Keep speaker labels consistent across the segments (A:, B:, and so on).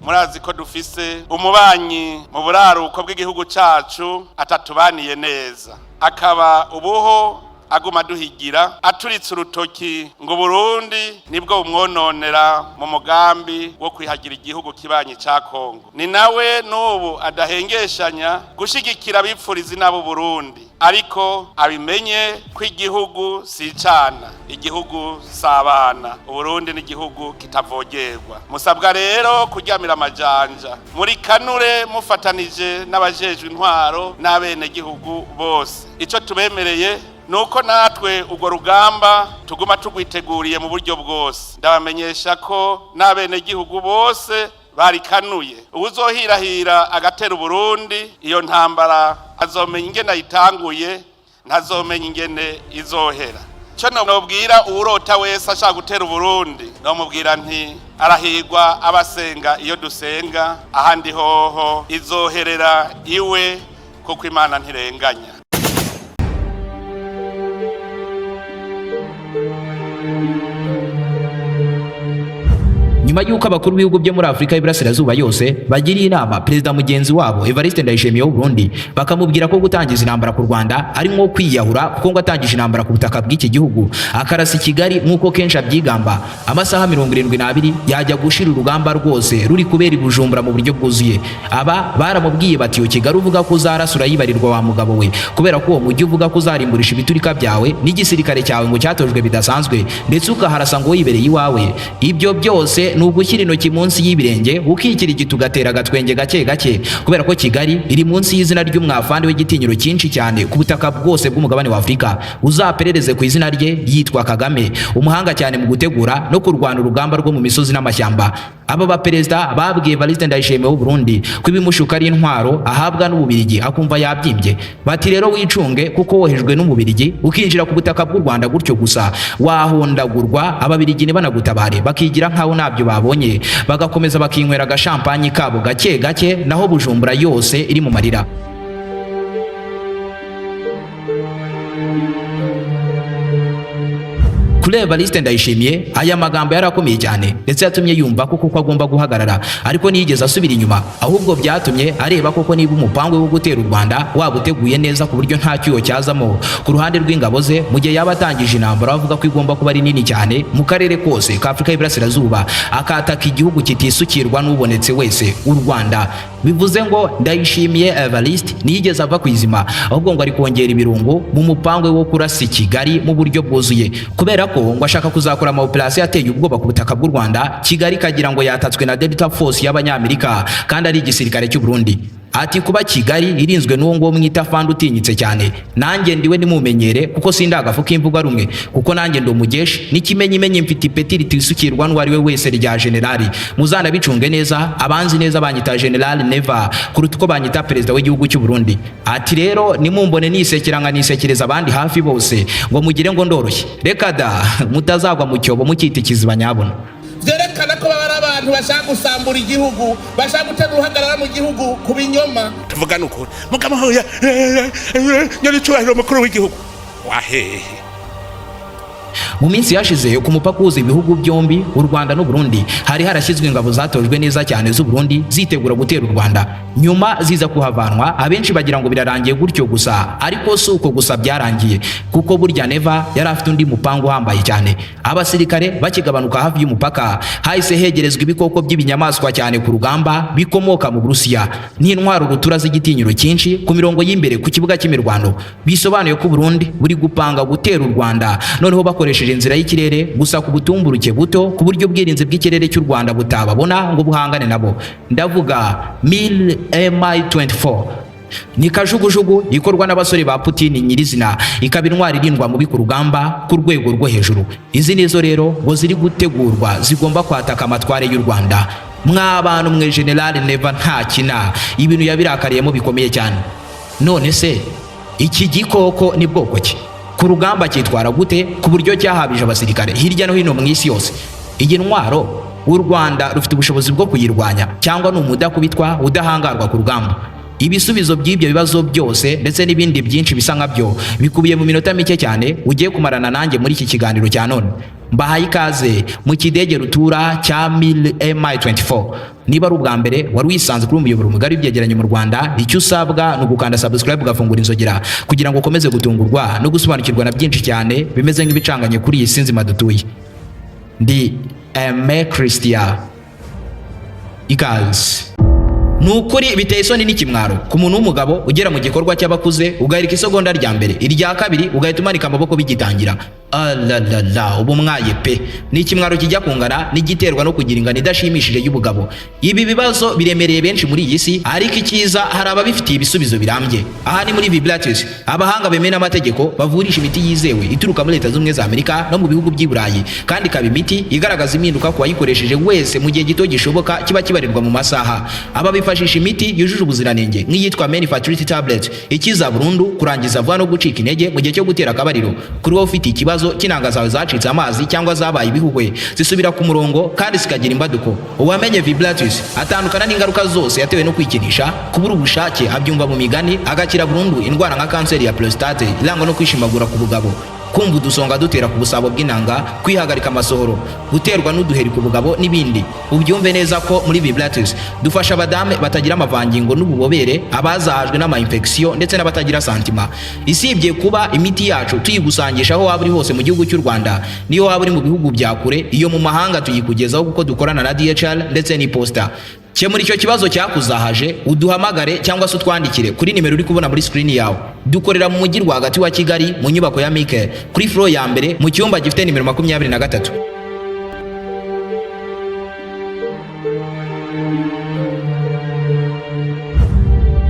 A: murazi ko dufise umubanyi mu buraruko bw'igihugu cacu atatubaniye neza, akaba ubuho aguma duhigira aturitse urutoki ngo Burundi nibwo bumwononera mu mugambi wo kwihagira igihugu kibanyi ca Kongo. Ni nawe n'ubu adahengeshanya gushigikira abipfuriza nabo Burundi, ariko abimenye ko igihugu si cana, igihugu sabana, Burundi ni igihugu kitavogerwa. Musabwa rero kuryamira amajanja muri kanure mufatanije n'abajejwe intwaro n'abene gihugu bose. Ico tubemereye nuko natwe urwo rugamba tuguma tugwiteguriye mu buryo bwose. Ndabamenyesha ko n'abene gihugu bose barikanuye, uzohirahira agatera Burundi iyo ntambara azomenya ingene ayitanguye, ntazomenya ingene izohera. Cyo nobwira urota wese ashaka gutera Burundi, nomubwira nti arahirwa abasenga iyo dusenga, ahandi hoho izoherera iwe kuko Imana ntirenganya.
B: Nyuma y'uko abakuru b'ibihugu byo muri Afrika y'Iburasirazuba yose bagiriye inama perezida mugenzi wabo Evariste Ndayishimiye w'u Burundi, bakamubwira ko gutangiza intambara ku Rwanda ari nko kwiyahura, kuko ngo atangije intambara ku butaka bw'iki gihugu akarasa Kigali nk'uko kenshi abyigamba, amasaha 72 yajya gushira urugamba rwose ruri kubera i Bujumbura mu buryo bwuzuye. Aba baramubwiye bati yo Kigali uvuga ko uzarasura yibarirwa wa mugabo we, kubera ko uwo mujyi uvuga ko uzarimburisha ibiturika byawe n'igisirikare cyawe ngo cyatojwe bidasanzwe, ndetse ukaharasa ngo yibereye iwawe. Ibyo byose nugushyira intoki munsi y'ibirenge ukikira igiti ugatera agatwenge gake gake, kubera ko Kigali iri munsi y'izina ry'umwafandi w'igitinyiro cyinshi cyane ku butaka bwose bw'umugabane wa Afrika. Uzaperereze ku izina rye, yitwa Kagame, umuhanga cyane mu gutegura no kurwana urugamba rwo mu misozi n'amashyamba. Aba baperezida babwiye Evariste Ndayishimiye w'u Burundi ko ibimushuka ari intwaro ahabwa n'Ububirigi akumva yabyimbye. Bati rero wicunge, kuko wohejwe n'Umubirigi ukinjira ku butaka bw'u Rwanda gutyo gusa wahondagurwa, Ababirigi ntibanagutabare bakigira nkaho nabyo babonye, bagakomeza bakinywera agashampanyi kabo gake gake, naho Bujumbura yose iri mu marira. Kuri Evariste Ndayishimiye aya magambo yarakomeye cyane, ndetse yatumye yumva ko kuko agomba guhagarara, ariko ntiyigeze asubira inyuma, ahubwo byatumye areba koko niba umupango wo gutera u Rwanda waba uteguye neza ku buryo nta cyuho cyazamo ku ruhande rw'ingabo ze, mu gihe yaba atangije intambara bavuga ko igomba kuba ari nini cyane mu karere kose ka Afrika y'Iburasirazuba, akataka igihugu kitisukirwa n'ubonetse wese, u Rwanda. Bivuze ngo Ndayishimiye Evariste ntiyigeze ava ku izima, ahubwo ngo ari kongera ibirungo mu mupango wo kurasa Kigali mu buryo bwuzuye, kubera ko ngo ashaka kuzakora ama operation ateye ubwoba ku butaka bw'u Rwanda, Kigali kagira ngo yatatswe na Delta Force y'Abanyamerika kandi ari igisirikare cy'u Burundi. Ati kuba Kigali irinzwe n'uwo ngo mwita fandi utinyitse cyane, nanjye ndiwe nimumenyere kuko sindagafuka imvuga rumwe, kuko nanjye ndo mugeshi n'ikimenyimenyi mfite ipeti ritisukirwa n'uwari we wese rya generali. Muzana bicunge neza, abanzi neza banyita General Never kuruta uko banyita perezida w'igihugu cy'u Burundi. Ati rero nimumbone nisekera nka nisekereza abandi hafi bose ngo mugire ngo ndoroshye, reka da mutazagwa mu cyobo mukita ikiziba nyabona.
C: Vyerekana ko baba abantu bashaka gusambura igihugu, bashaka gutera uruhagarara mu gihugu ku binyoma.
A: Tuvuga nuko mugama hoya nyari cyubahiro mukuru w'igihugu wahehe.
B: Mu minsi yashize ku mupaka uhuza ibihugu byombi u Rwanda n'u Burundi hari harashyizwe ingabo zatojwe neza cyane z'u Burundi zitegura gutera u Rwanda, nyuma ziza kuhavanwa. Abenshi bagira ngo birarangiye gutyo gusa, ariko si uko gusa byarangiye, kuko burya Neva yari afite undi mupango uhambaye cyane. Abasirikare bakigabanuka hafi y'umupaka, hahise hegerezwa ibikoko by'ibinyamaswa cyane ku rugamba bikomoka mu Burusiya n'intwaro rutura z'igitinyiro cyinshi ku mirongo y'imbere ku kibuga cy'imirwano. Bisobanuye ko Burundi buri gupanga gutera u Rwanda, noneho bakoresheje inzira y'ikirere gusa ku butumburuke buto, ku buryo ubwirinzi bw'ikirere cy'u Rwanda butababona ngo buhangane nabo. Ndavuga MiL-24 ni kajugujugu ikorwa n'abasore ba Putin nyirizina, ikaba intwari irindwa mu biku rugamba ku rwego rwo hejuru. Izi nizo rero ngo ziri gutegurwa zigomba kwataka amatware y'u Rwanda. Mw'abantu mwe General Never nta kina, ibintu yabirakariyemo bikomeye cyane. None se iki gikoko ni bwoko ki? Ku rugamba cyitwara gute ku buryo cyahabije abasirikare hirya no hino mu isi yose? Iyi ntwaro u Rwanda rufite ubushobozi bwo kuyirwanya, cyangwa ni umudakubitwa udahangarwa ku rugamba? Ibisubizo by'ibyo bibazo byose ndetse n'ibindi byinshi bisa nkabyo bikubiye mu minota mike cyane ugiye kumarana nanjye muri iki kiganiro cya none. Mbahaye ikaze mu kidege rutura cya MiL-MI24. Niba ari ubwa mbere wari wisanze kuri umuyoboro mugari w'ibyegeranyo mu Rwanda, icyo usabwa ni ugukanda subscribe ugafungura inzogera kugira ngo ukomeze gutungurwa no gusobanukirwa na byinshi cyane bimeze nk'ibicanganye kuri iyi sinzima dutuye. Ndi Aime Christian. Ikaze. Nukuri biteye isoni n'ikimwaro ku muntu w'umugabo ugera mu gikorwa cy'abakuze ugahirika isegonda rya mbere, irya kabiri ugahita umanika amaboko bigitangira. Alalala, ubu mwaye pe. Ni ikimwaro kijya kungana n'igiterwa no kugira ingano idashimishije y'ubugabo. Ibi bibazo biremereye benshi muri iyi si, ariko ikiza hari ababifitiye ibisubizo birambye. Aha ni muri Vibratus, abahanga bemena amategeko bavurisha imiti yizewe ituruka muri Leta z'Ubumwe za Amerika no mu bihugu by'i Burayi, kandi ikaba imiti igaragaza impinduka ku wayikoresheje wese mu gihe gito gishoboka kiba kibarirwa mu masaha. Aba bifashisha imiti yujuje ubuziranenge nk'iyitwa Manufactured Tablet, ikiza burundu kurangiza vuba no gucika intege mu gihe cyo gutera akabariro. Kuri wowe ufite ikibazo kinanga zawe zacitse amazi cyangwa zabaye ibihuhwe, zisubira ku murongo kandi zikagira imbaduko, uwamenye Vibratus atandukana n'ingaruka zose yatewe no kwikinisha, kubura ubushake, abyumva mu migani, agakira burundu indwara nka kanseri ya prostate irangwa no kwishimagura ku bugabo, kumva udusonga dutera ku busabo bw'inanga, kwihagarika amasohoro, guterwa n'uduheri ku bugabo n'ibindi. Ubyumve neza ko muri Vibratus dufasha abadame batagira amavangingo n'ububobere, abazahajwe n'ama-infection ndetse n'abatagira santima. Isibye kuba imiti yacu tuyigusangisha aho waba uri hose mu gihugu cy'u Rwanda, niyo waba uri mu bihugu bya kure, iyo mu mahanga tuyikugezaho kuko dukorana na DHL ndetse n'iposta. Muri icyo kibazo cyakuzahaje uduhamagare cyangwa se utwandikire kuri nimero uri kubona muri screen yawe. Dukorera mu mujyi rwagati wa Kigali mu nyubako ya Mike kuri floor ya mbere mu cyumba gifite nimero 23.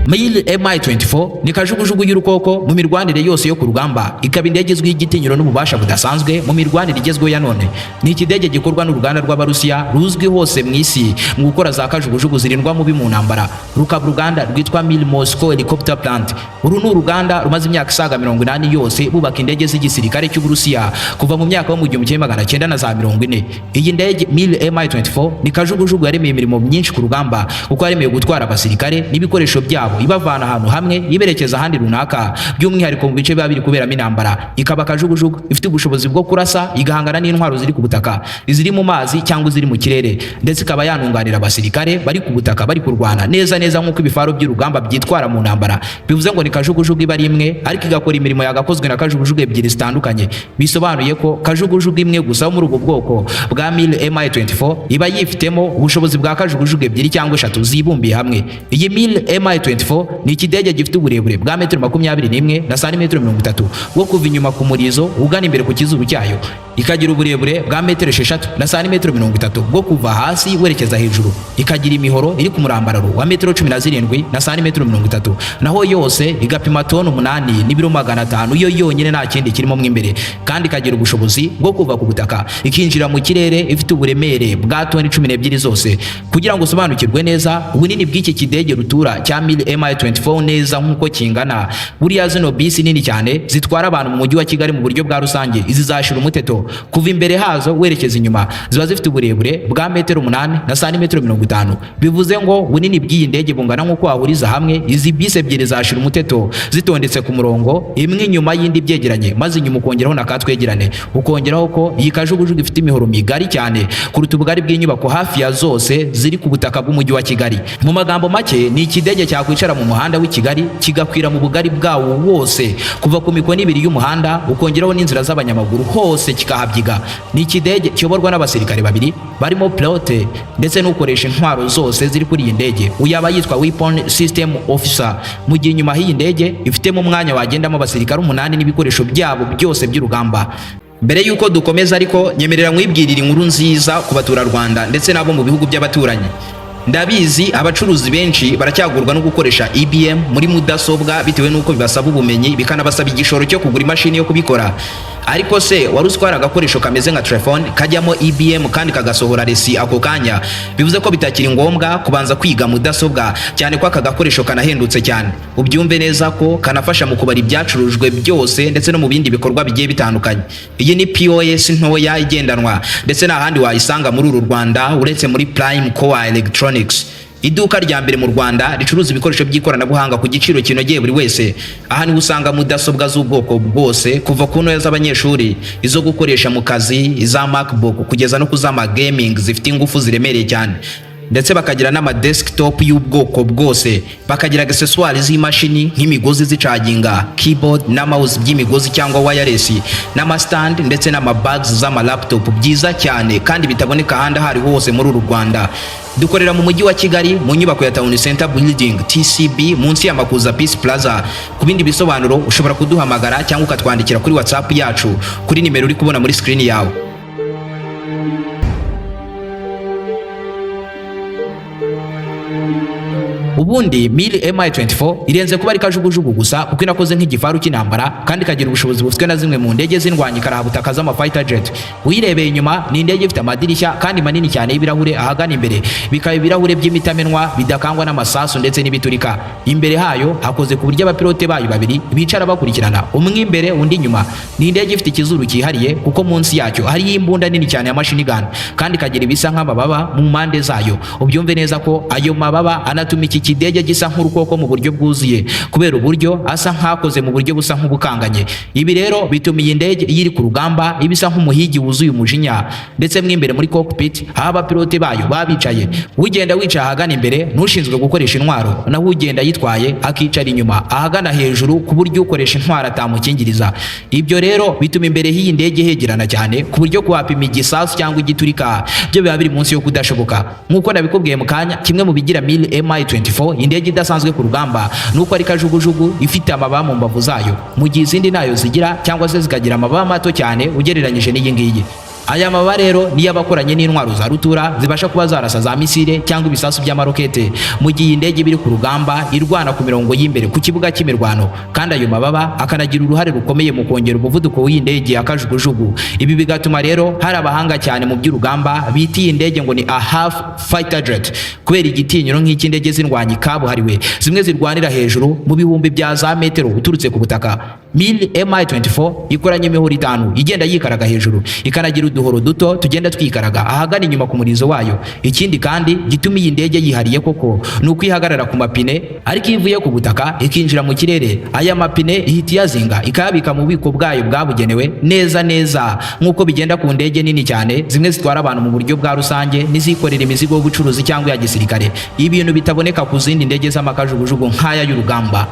B: MiL-MI24 ni kajugujugu y'urukoko mu mirwanire yose yo ku rugamba, ikaba indege izwiho igitinyiro n'ububasha budasanzwe mu mirwanire igezweho ya none. Ni ikidege gikorwa n'uruganda rw'Abarusiya ruzwi hose mu isi mu gukora za kajugujugu zirindwa mubi mu ntambara, rukaba uruganda rwitwa MiL Moscow Helicopter Plant. Uru ni uruganda rumaze imyaka isaga 80 yose bubaka indege z'igisirikare cy'Uburusiya kuva mu myaka yo mu 1940. Iyi ndege MiL-MI24 ni kajugujugu yaremeye imirimo myinshi ku rugamba, uko yaremeye gutwara abasirikare n'ibikoresho byabo ibavana ahantu hamwe iberekeza ahandi runaka, by'umwihariko mu bice biba biri kuberamo intambara. Ikaba kajugujugu ifite ubushobozi bwo kurasa igahangana n'intwaro ziri ku butaka, iziri mu mazi cyangwa iziri mu kirere, ndetse ikaba yanunganira abasirikare bari ku butaka bari kurwana neza nk'uko ibifaro by'urugamba byitwara mu ntambara. Bivuze ngo ni kajugujugu iba ari imwe ariko igakora imirimo yagakozwe na kajugujugu ebyiri zitandukanye. Bisobanuye ko kajugujugu imwe gusa muri ubu bwoko bwa MiL-MI24 iba yifitemo ubushobozi bwa kajugujugu ebyiri cyangwa eshatu zibumbiye hamwe. Iyi MiL-MI24 ni ikidege gifite uburebure bwa 21 na santimetero 30 bwo kuva inyuma ku murizo ugana imbere ku kizuru cyayo, ikagira uburebure bwa 6 na santimetero 30 bwo kuva hasi werekeza hejuru, ikagira imihoro iri ku murambararo wa 17 na santimetero 30, naho yose igapima toni 8 n'ibiro 500 yo yonyine nta kindi kirimo mo imbere, kandi ikagira ubushobozi bwo kuva ku butaka ikinjira mu kirere ifite uburemere bwa toni 12 zose. Kugira ngo usobanukirwe neza ubunini bw'iki kidege rutura cya MiL-MI24 neza nk'uko kingana, buriya zino bisi nini cyane zitwara abantu mu mujyi wa Kigali mu buryo bwa rusange, izi zashira umuteto kuva imbere hazo werekeza inyuma ziba zifite uburebure bwa 8 na santimetero 50. Bivuze ngo bunini bw'iyi ndege bungana nk'uko wahuriza hamwe izi bisi ebyiri zashira umuteto zitondetse ku murongo, imwe inyuma y'indi byegeranye, maze inyuma ukongeraho na katwegerane, ukongeraho ko iyi kajugujugu ifite imihoro migari cyane kuruta ubugari bw'inyubako hafi ya zose ziri ku butaka bw'umujyi wa Kigali. Mu magambo make ni ikidege cyakwicara mu muhanda w'i Kigali kigakwira mu bugari bwawo wose kuva ku mikono ibiri y'umuhanda ukongeraho n'inzira z'abanyamaguru hose kikahabyiga. Ni ikidege kiyoborwa n'abasirikare babiri barimo pilote ndetse n'ukoresha intwaro zose ziri kuri iyi ndege, uyaba yitwa Weapon System Officer, mu gihe inyuma h'iyi ndege ifitemo umwanya wagendamo abasirikare 8 n'ibikoresho byabo byose by'urugamba. Mbere yuko dukomeza ariko nyemerera mwibwirira inkuru nziza ku baturarwanda ndetse nabo mu bihugu by'abaturanyi. Ndabizi abacuruzi benshi baracyagurwa no gukoresha IBM muri mudasobwa bitewe nuko bibasaba ubumenyi bikanabasaba igishoro cyo kugura imashini yo kubikora. Ariko se wari uziko hari agakoresho kameze nka telefone kajyamo IBM kandi kagasohora resi ako kanya? Bivuze ko bitakiri ngombwa kubanza kwiga mudasobwa, cyane ko aka gakoresho kanahendutse cyane. Ubyumve neza ko kanafasha mu kubara ibyacurujwe byose ndetse no mu bindi bikorwa bigiye bitandukanye. Iyi ni POS ntoya igendanwa ndetse n'ahandi wayisanga muri uru Rwanda uretse muri Prime Core Electronics. iduka rya mbere mu Rwanda ricuruza ibikoresho by'ikoranabuhanga ku giciro kinogeye buri wese. Aha niho usanga mudasobwa z'ubwoko bwose, kuva ku ntoya z'abanyeshuri, izo gukoresha mu kazi, iza MacBook kugeza no kuzama gaming zifite ingufu ziremereye cyane, ndetse bakagira n'ama desktop y'ubwoko bwose, bakagira accessoires z'imashini nk'imigozi zicaginga, keyboard na mouse by'imigozi cyangwa wireless, n'ama stand ndetse n'ama bags z'ama laptop byiza cyane kandi bitaboneka ahandi hari hose muri uru Rwanda. Dukorera mu mujyi wa Kigali mu nyubako ya Town Center Building TCB munsi ya Makuza Peace Plaza. Ku bindi bisobanuro ushobora kuduhamagara cyangwa ukatwandikira kuri WhatsApp yacu kuri nimero uri kubona muri screen yawe. Ubundi Mille Mi-24 irenze kuba ari kajugujugu gusa kuko inakoze nk'igifaru cy'intambara kandi kagira ubushobozi bufitwe na zimwe mu ndege z'indwanyi karahabutaka z'ama fighter jet. Uyirebeye inyuma ni indege ifite amadirishya kandi manini cyane y'ibirahure ahagana imbere, bikaba ibirahure by'imitamenwa bidakangwa n'amasasu ndetse n'ibiturika. Imbere hayo hakoze ku buryo abapilote bayo babiri bicara bakurikirana, umwe imbere undi inyuma. Ni indege ifite ikizuru cyihariye kuko munsi yacyo hari imbunda nini cyane ya machine gun kandi kagira ibisa nk'amababa mu mpande zayo. Ubyumve neza ko ayo mababa anatuma iki kidege gisa nk'urukoko mu buryo bwuzuye kubera uburyo asa nkakoze mu buryo busa nk'ubukanganye. Ibi rero bituma iyi ndege iri ku rugamba ibisa nk'umuhigi wuzuye umujinya, ndetse mwimbere muri cockpit aho abapilote bayo babicaye, ugenda wica ahagana imbere n'ushinzwe gukoresha intwaro, naho ugenda yitwaye akicara inyuma ahagana hejuru ku buryo ukoresha intwaro atamukingiriza. Ibyo rero bituma imbere h'iyi ndege hegerana cyane ku buryo kuhapima igisasu cyangwa igiturika byo biba biri munsi yo kudashoboka. Nk'uko nabikubwiye mu kanya, kimwe mu bigira Mille Mi-24 indege idasanzwe ku rugamba nuko ari kajugujugu ifite amababa mu mbavu zayo, mu gihe izindi nayo zigira cyangwa se zikagira amababa mato cyane ugereranyije n'iyi ngiyi. Aya mababa rero niyo abakoranye n'intwaro za rutura zibasha kuba zarasa za misile cyangwa ibisasu by'amarokete mu gihe indege biri ku rugamba irwana ku mirongo y'imbere ku kibuga cy'imirwano, kandi ayo mababa akanagira uruhare rukomeye mu kongera umuvuduko w'indege ya kajugujugu. Ibi bigatuma rero hari abahanga cyane mu by'urugamba bita iyi ndege ngo ni a half fighter jet kubera igitinyiro nk'icy'indege z'indwanyi kabuhariwe zimwe zirwanira hejuru mu bihumbi bya za metero uturutse ku butaka. Mille Mi-24 ikoranye imihoro 5 igenda yikaraga hejuru, ikanagira uduhoro duto tugenda twikaraga ahagana inyuma ku murizo wayo. Ikindi kandi gituma iyi ndege yihariye koko ni uko ihagarara ku mapine, ariko ivuye ku butaka ikinjira mu kirere aya mapine ihita iyazinga ikayabika mu bubiko bwayo bwabugenewe neza neza, nk'uko bigenda ku ndege nini cyane zimwe zitwara abantu mu buryo bwa rusange n'izikorera imizigo y'ubucuruzi cyangwa ya gisirikare. Ibintu bitaboneka ku zindi ndege z'amakajugujugu nk'aya y'urugamba.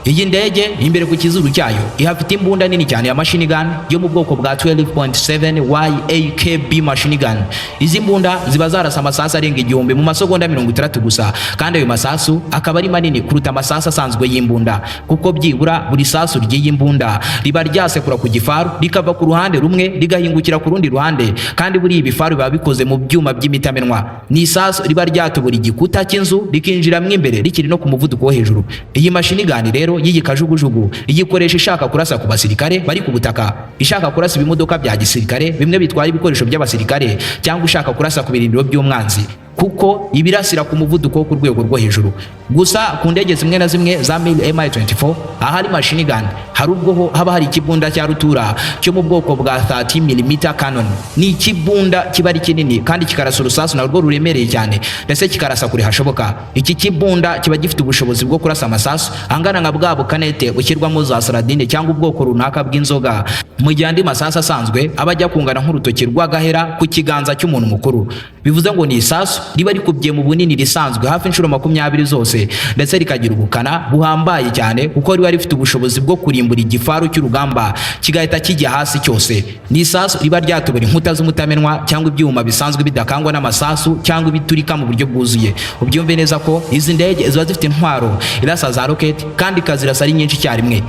B: Iyi ndege imbere ku kizuru cyayo ihafite imbunda nini cyane ya machine gun yo mu bwoko bwa 12.7 YAKB machine gun. Izi mbunda ziba zarasa amasasu arenga 1000 mu masegonda 60 gusa, kandi ayo masasu akaba ari manini kuruta amasasu asanzwe y'imbunda, kuko byibura buri sasu ry'iyi mbunda riba ryasekura ku gifaru rikava ku ruhande rumwe rigahingukira ku rundi ruhande, kandi buri ibifaru biba bikoze mu byuma by'imitamenwa. Ni isasu riba ryatubura igikuta cy'inzu rikinjira imbere rikiri no ku muvuduko wo hejuru. Iyi machine gun rero y'iyi kajugujugu igikoresha ishaka kurasa ku basirikare bari ku butaka, ishaka kurasa ibimodoka bya gisirikare bimwe bitwara ibikoresho by'abasirikare, cyangwa ishaka kurasa ku birindiro by'umwanzi, kuko ibirasira ku muvuduko wo ku rwego rwo hejuru. Gusa ku ndege zimwe na zimwe za Mille Mi-24 ahari machine gun hari ubwo haba hari ikibunda cya rutura cyo mu bwoko bwa 30mm cannon. Ni ikibunda kiba ari kinini kandi kikarasa urusasu narwo ruremereye cyane ndetse kikarasa kure hashoboka. Iki kibunda kiba gifite ubushobozi bwo kurasa amasasu angana nka bwa bukanete bushyirwamo za saradine cyangwa ubwoko runaka bw'inzoga, mu gihe andi masasu asanzwe aba ajya kungana nk'urutoki rw'agahera ku kiganza cy'umuntu mukuru. Bivuze ngo ni isasu riba rikubye mu bunini risanzwe hafi inshuro 20 zose, ndetse rikagira ubukana buhambaye cyane kuko riba rifite ubushobozi bwo kurimbura igifaru cy'urugamba kigahita kijya hasi cyose. Ni isasu riba ryatubura inkuta z'umutamenwa cyangwa ibyuma bisanzwe bidakangwa n'amasasu cyangwa ibiturika mu buryo bwuzuye. Ubyumve neza ko izi ndege ziba zifite intwaro irasa za rocket kandi kazirasa ari nyinshi cyarimwe.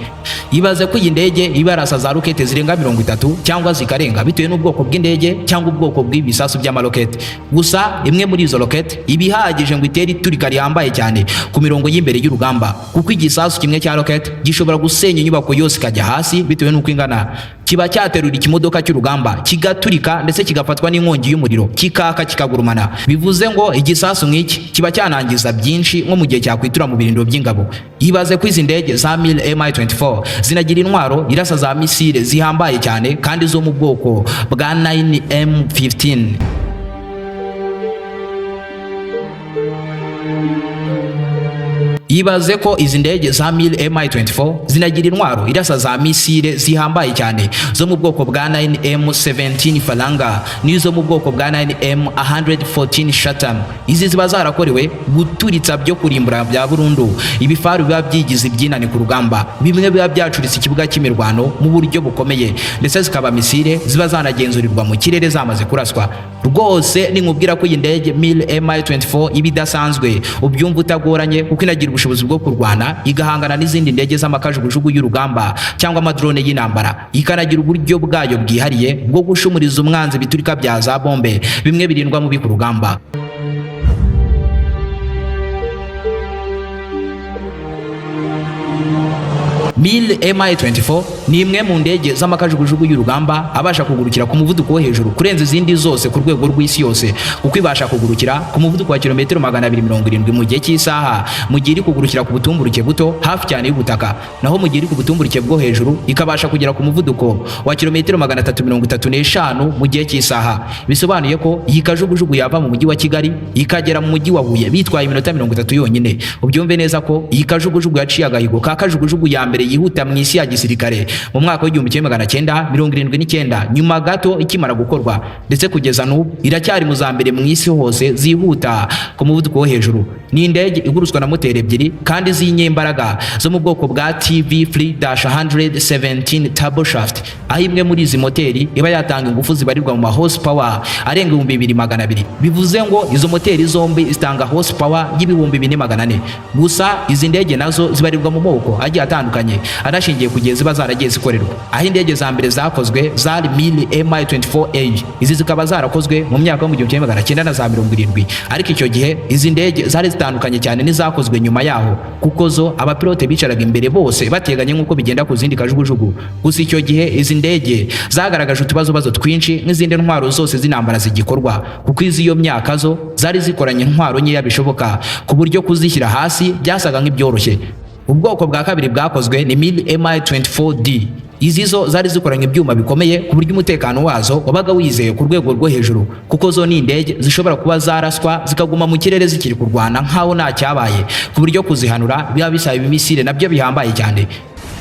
B: Ibaze ko iyi ndege iba yarasa za rocket zirenga 30 cyangwa zikarenga bitewe n'ubwoko bw'indege cyangwa ubwoko bw'ibisasu by'amarokete. Gusa imwe muri izo rocket ibihagije ngo itere iturika rihambaye cyane ku mirongo y'imbere y'urugamba, kuko igisasu kimwe cya rocket gishobora gusenya inyubako yose ikajya hasi bitewe n'uko ingana. kiba cyaterura ikimodoka cy'urugamba kigaturika ndetse kigafatwa n'inkongi y'umuriro kikaka kikagurumana. Bivuze ngo igisasu nk'iki kiba cyanangiza byinshi nko mu gihe cyakwitura mu birindiro by'ingabo. Ibaze ko izi ndege za MiG-24 zinagira intwaro irasa za misile zihambaye cyane kandi zo mu bwoko bwa 9M15. Ibaze ko izi ndege za MiG-24 zinagira intwaro irasa za misile zihambaye cyane zo mu bwoko bwa 9M17 Falanga n'izo mu bwoko bwa 9M114 Shatam. Izi ziba zarakorewe guturitsa byo kurimbura bya burundu ibifaru biba byigize ibyinani ku rugamba, bimwe biba byacuritse ikibuga cy'imirwano mu buryo bukomeye, ndetse zikaba misile ziba zanagenzurirwa mu kirere zamaze kuraswa. Rwose ninkubwira ko iyi ndege MiG-24 iba idasanzwe ubyumva utagoranye, kuko inagira ubushobozi bwo kurwana igahangana n'izindi ndege z'amakajugujugu y'urugamba cyangwa amadrone y'intambara, ikanagira uburyo bwayo bwihariye bwo gushumuriza umwanzi biturika bya za bombe bimwe birindwa mubi ku rugamba. MiG-24 ni imwe mu ndege z'amakajugujugu y'urugamba abasha kugurukira ku muvuduko wo hejuru kurenza izindi zose ku rwego rw'isi yose, kuko ibasha kugurukira ku muvuduko wa kilometero 270 mu gihe cy'isaha, mu gihe iri kugurukira ku butumburuke buto hafi cyane y'ubutaka, naho mu gihe iri ku butumburuke bwo hejuru ikabasha kugera ku muvuduko wa kilometero 335 mu gihe cy'isaha. Bisobanuye ko iyi kajugujugu yava mu mujyi wa Kigali ikagera mu mujyi wa Huye bitwaye iminota 30 yonyine. Ubyumve neza ko iyi kajugujugu yaciye agahigo ka kajugujugu ya mbere yihuta mu isi ya gisirikare mu mwaka w'1979 nyuma gato ikimara gukorwa, ndetse kugeza n'ubu iracyari mu za mbere mu isi hose zihuta ku muvuduko wo hejuru. Ni indege iguruswa na moteri ebyiri kandi z'inyembaraga zo mu bwoko bwa TV3-117 turboshaft, aho imwe muri izi moteri iba yatanga ingufu zibarirwa mu ma horsepower arenga 2200. Bivuze ngo izo moteri zombi zitanga horsepower y'ibihumbi 2400. Gusa izi ndege nazo zibarirwa mu moko agiye atandukanye anashingiye ku gihe ziba zaragiye zikorerwa, aho indege za mbere zakozwe zari MiG-24A. Izi zikaba zarakozwe mu myaka yo mu 1970, ariko icyo gihe izi ndege zari zitandukanye cyane n'izakozwe nyuma yaho, kuko zo abapilote bicaraga imbere bose bateganye nk'uko bigenda ku zindi kajugujugu. Gusa icyo gihe izi ndege zagaragaje utubazo twinshi nk'izindi ntwaro zose z'intambara zigikorwa, kuko iziyo myaka zo zari zikoranye intwaro nkeya bishoboka, ku buryo kuzishyira hasi byasaga nk'ibyoroshye. Ubwoko bwa kabiri bwakozwe ni MiG-24D. Izi zo zari zikoranye ibyuma bikomeye ku buryo umutekano wazo wabaga wizeye ku rwego rwo hejuru, kuko zo ni indege zishobora kuba zaraswa zikaguma mu kirere zikiri kurwana nkaho nta cyabaye, ku buryo kuzihanura biba bisaba imisile nabyo bihambaye cyane.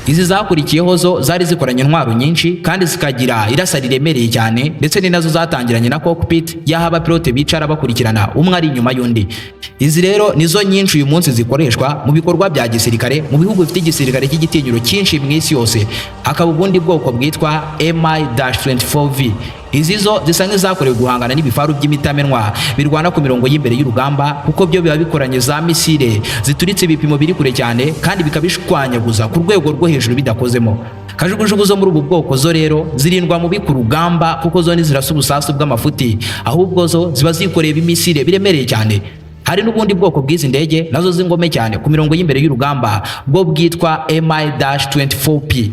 B: Izi zakurikiyeho zo zari zikoranye intwaro nyinshi kandi zikagira irasa riremereye cyane, ndetse ni nazo zatangiranye na cockpit y'aho abapilote bicara bakurikirana umwe ari inyuma y'undi. Izi rero nizo nyinshi uyu munsi zikoreshwa mu bikorwa bya gisirikare mu bihugu bifite igisirikare cy'igitinyiro cyinshi mu isi yose. Hakaba ubundi bwoko bwitwa MiG-24V. Izi zo zisa nk'izakorewe guhangana n'ibifaru by'imitamenwa birwana ku mirongo y'imbere y'urugamba, kuko byo biba bikoranye za misile zituritse ibipimo biri kure cyane kandi bikabishwanyaguza ku rwego rwo hejuru bidakozemo. Kajugujugu zo muri ubu bwoko zo rero zirindwa mubi ku rugamba, kuko zo ntizirasa ubusasu bw'amafuti, ahubwo zo ziba zikoreye ibimisile biremereye cyane. Hari n'ubundi bwoko bw'izi ndege nazo zingome cyane ku mirongo y'imbere y'urugamba bwo bwitwa Mi-24P.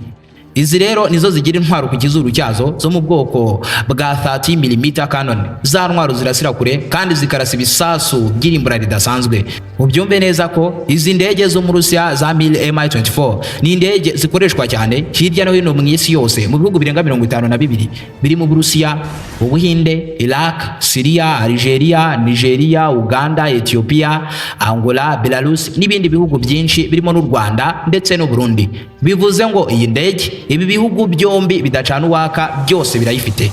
B: Izi rero nizo zigira intwaro ku kizuru cyazo zo mu bwoko bwa 30mm cannon. Za ntwaro zirasira kure kandi zikarasa ibisasu by'irimbura ridasanzwe. Ubyumve neza ko izi ndege zo mu Rusiya za Mi-24 ni indege zikoreshwa cyane hirya no hino mu isi yose mu bihugu birenga 52 biri mu Burusiya, Ubuhinde, Iraq, Syria, Algeria, Nigeria, Uganda, Ethiopia, Angola, Belarus n'ibindi bihugu byinshi birimo n'u Rwanda ndetse n'u Burundi. Bivuze ngo iyi ndege ibi bihugu byombi bidacana uwaka byose birayifite.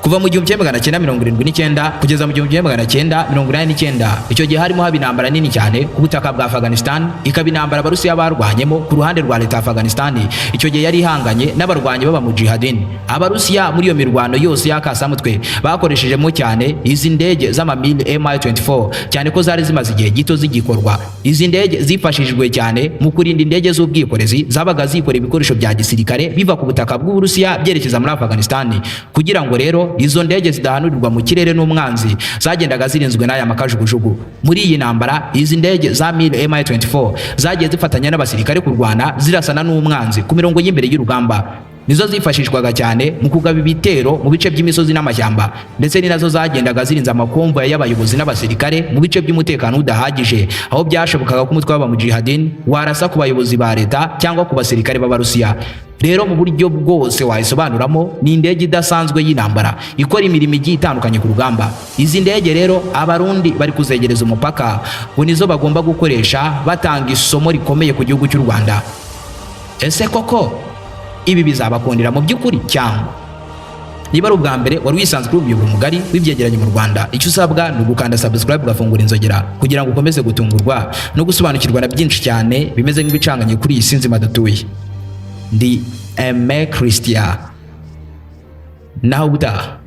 B: Kuva mu 1979 kugeza mu 1989 icyo gihe harimo haba intambara nini cyane ku butaka bwa Afghanistan, ikaba intambara Abarusiya barwanyemo ku ruhande rwa leta ya Afghanistan. Icyo gihe yari ihanganye n'abarwanyi baba mu jihadin. Abarusiya muri iyo mirwano yose y'akasamutwe bakoreshejemo cyane izi ndege z'ama Mi-24 cyane ko zari zimaze igihe gito zigikorwa. Izi ndege zifashishijwe cyane mu kurinda indege z'ubwikorezi zabaga zikora ibikoresho bya gisirikare biva ku butaka bw'Uburusiya byerekeza muri Afghanistan, kugira ngo rero izo ndege zidahanurirwa mu kirere n'umwanzi zagendaga zirinzwe n'aya makajugujugu. Muri iyi ntambara izi ndege za Mi-24 zagiye zifatanya n'abasirikare kurwana zirasana n'umwanzi ku mirongo y'imbere y'urugamba. Nizo zifashishwaga cyane mu kugaba ibitero mu bice by'imisozi n'amashyamba, ndetse ni nazo zagendaga zirinze amakomvoya y'abayobozi n'abasirikare mu bice by'umutekano udahagije, aho byashobokaga ko umutwe w'abamujihadin warasa ku bayobozi ba leta cyangwa ku basirikare b'Abarusiya. Rero mu buryo bwose wayisobanuramo ni indege idasanzwe y'intambara ikora imirimo igiye itandukanye ku rugamba. Izi ndege rero Abarundi bari kuzegereza umupaka ngo nizo bagomba gukoresha batanga isomo rikomeye ku gihugu cy'u Rwanda. Ese koko ibi bizabakundira mu by'ukuri cyangwa? Niba ari ubwa mbere wari wisanzwe kuri umuyoboro mugari w'ibyegeranyo mu Rwanda, icyo usabwa ni ugukanda subscribe ugafungura inzogera kugira ngo ukomeze gutungurwa no gusobanukirwa na byinshi cyane bimeze nk'ibicanganye kuri iyi si nzima dutuye. Ndi Aime Christian, naho ubutaha.